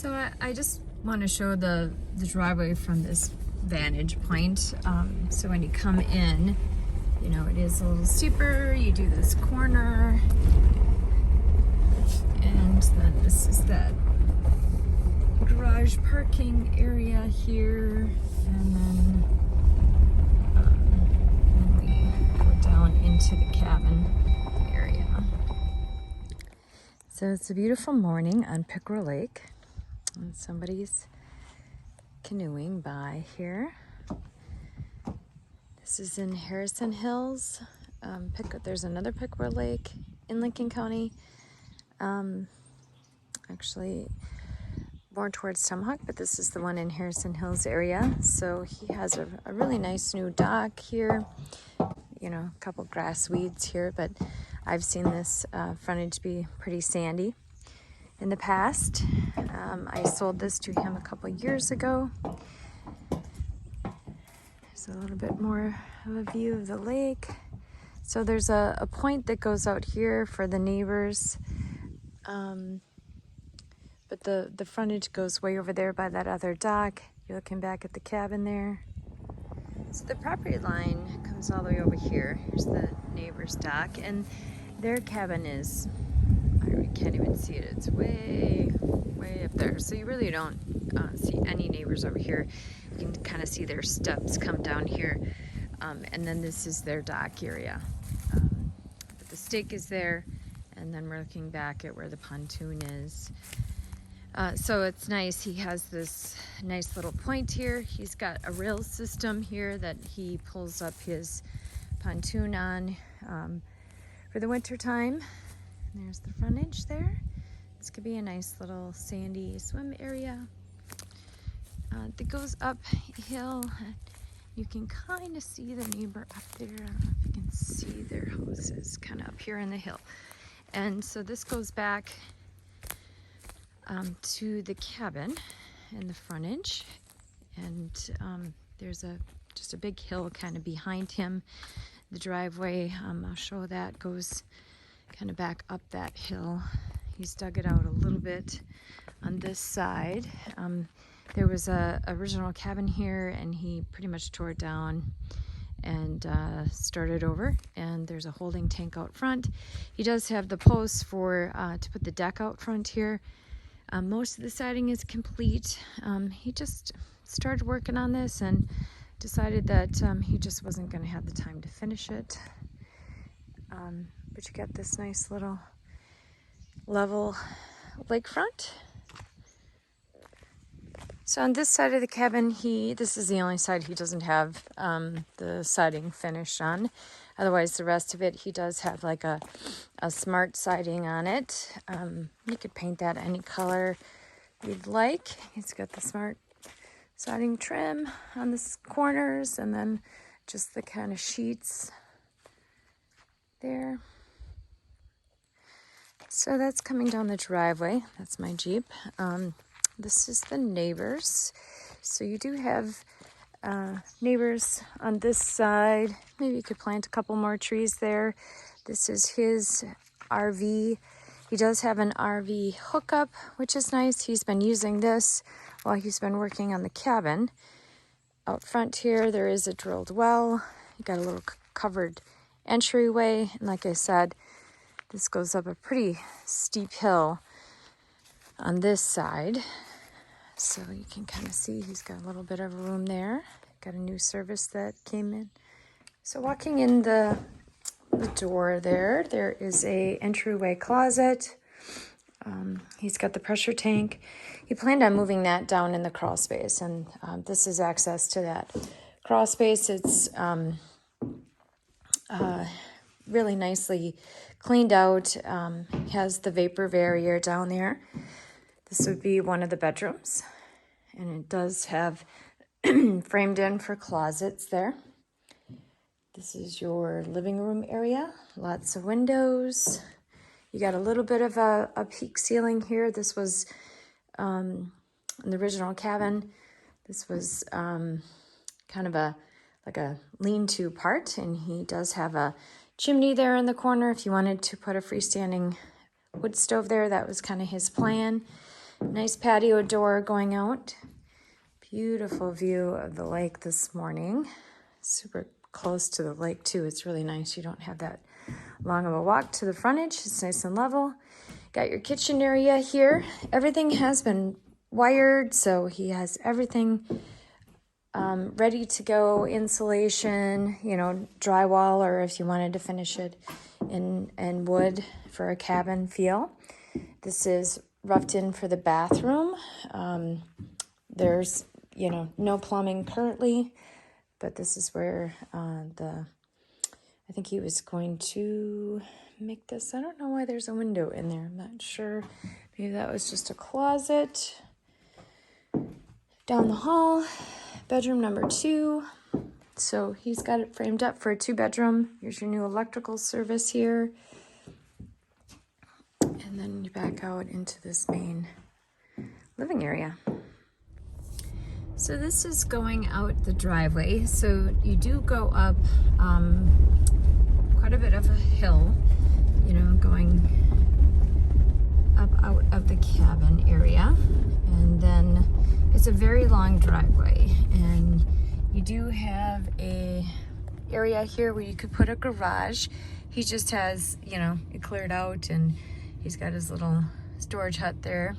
So I just want to show the driveway from this vantage point. So when you come in, you know, it is a little steeper. You do this corner, and then this is that garage parking area here, and then we go down into the cabin area. So it's a beautiful morning on Pickerel Lake, and somebody's canoeing by here. This is in Harrison Hills. There's another Pickerel Lake in Lincoln County. Actually more towards Tomahawk, but this is the one in Harrison Hills area. So he has a really nice new dock here. You know, a couple grass weeds here, but I've seen this frontage be pretty sandy in the past. I sold this to him a couple years ago. There's a little bit more of a view of the lake. So there's a point that goes out here for the neighbors. But the frontage goes way over there by that other dock. You're looking back at the cabin there. So the property line comes all the way over here. Here's the neighbor's dock, and their cabin is, I can't even see it. It's way up there. So you really don't see any neighbors over here. You can kind of see their steps come down here. And then this is their dock area. But the stake is there, and then we're looking back at where the pontoon is. So it's nice. He has this nice little point here. He's got a rail system here that he pulls up his pontoon on for the winter time. And there's the frontage there. This could be a nice little sandy swim area that goes uphill. You can kind of see the neighbor up there. I don't know if you can see their houses kind of up here in the hill. And so this goes back to the cabin and the frontage, and there's just a big hill kind of behind him. The driveway, I'll show that, goes kind of back up that hill. He's dug it out a little bit on this side. There was a original cabin here, and he pretty much tore it down and started over, and there's a holding tank out front. He does have the posts for to put the deck out front here. Most of the siding is complete. He just started working on this and decided that he just wasn't going to have the time to finish it. But you got this nice little level lakefront. So on this side of the cabin, this is the only side he doesn't have the siding finished on. Otherwise, the rest of it, he does have like a smart siding on it. You could paint that any color you'd like. He's got the smart siding trim on the corners, and then just the kind of sheets there. So that's coming down the driveway. That's my Jeep. This is the neighbors. So you do have neighbors on this side. Maybe you could plant a couple more trees there. This is his RV. He does have an RV hookup, which is nice. He's been using this while he's been working on the cabin. Out front here, there is a drilled well. You got a little covered entryway. And like I said, this goes up a pretty steep hill on this side. So you can kind of see he's got a little bit of room there. Got a new service that came in. So walking in the door there is a entryway closet. He's got the pressure tank. He planned on moving that down in the crawl space, and this is access to that crawl space. It's really nicely cleaned out. Has the vapor barrier down there. This would be one of the bedrooms, and it does have framed in for closets there. This is your living room area. Lots of windows. You got a little bit of a peak ceiling here. This was in the original cabin. This was kind of like a lean-to part, and he does have a chimney there in the corner. If you wanted to put a freestanding wood stove there, that was kind of his plan. Nice patio door going out. Beautiful view of the lake this morning. Super close to the lake too. It's really nice. You don't have that long of a walk to the frontage. It's nice and level. Got your kitchen area here. Everything has been wired, so he has everything ready to go. Insulation, you know, drywall, or if you wanted to finish it in wood for a cabin feel. This is roughed in for the bathroom. There's, you know, no plumbing currently, but this is where I think he was going to make this. I don't know why there's a window in there. I'm not sure. Maybe that was just a closet. Down the hall, bedroom number 2. So he's got it framed up for a 2-bedroom. Here's your new electrical service here. And then you back out into this main living area. So this is going out the driveway. So you do go up quite a bit of a hill, you know, going up out of the cabin area. And then it's a very long driveway. And you do have a area here where you could put a garage. He just has, you know, it cleared out, and he's got his little storage hut there.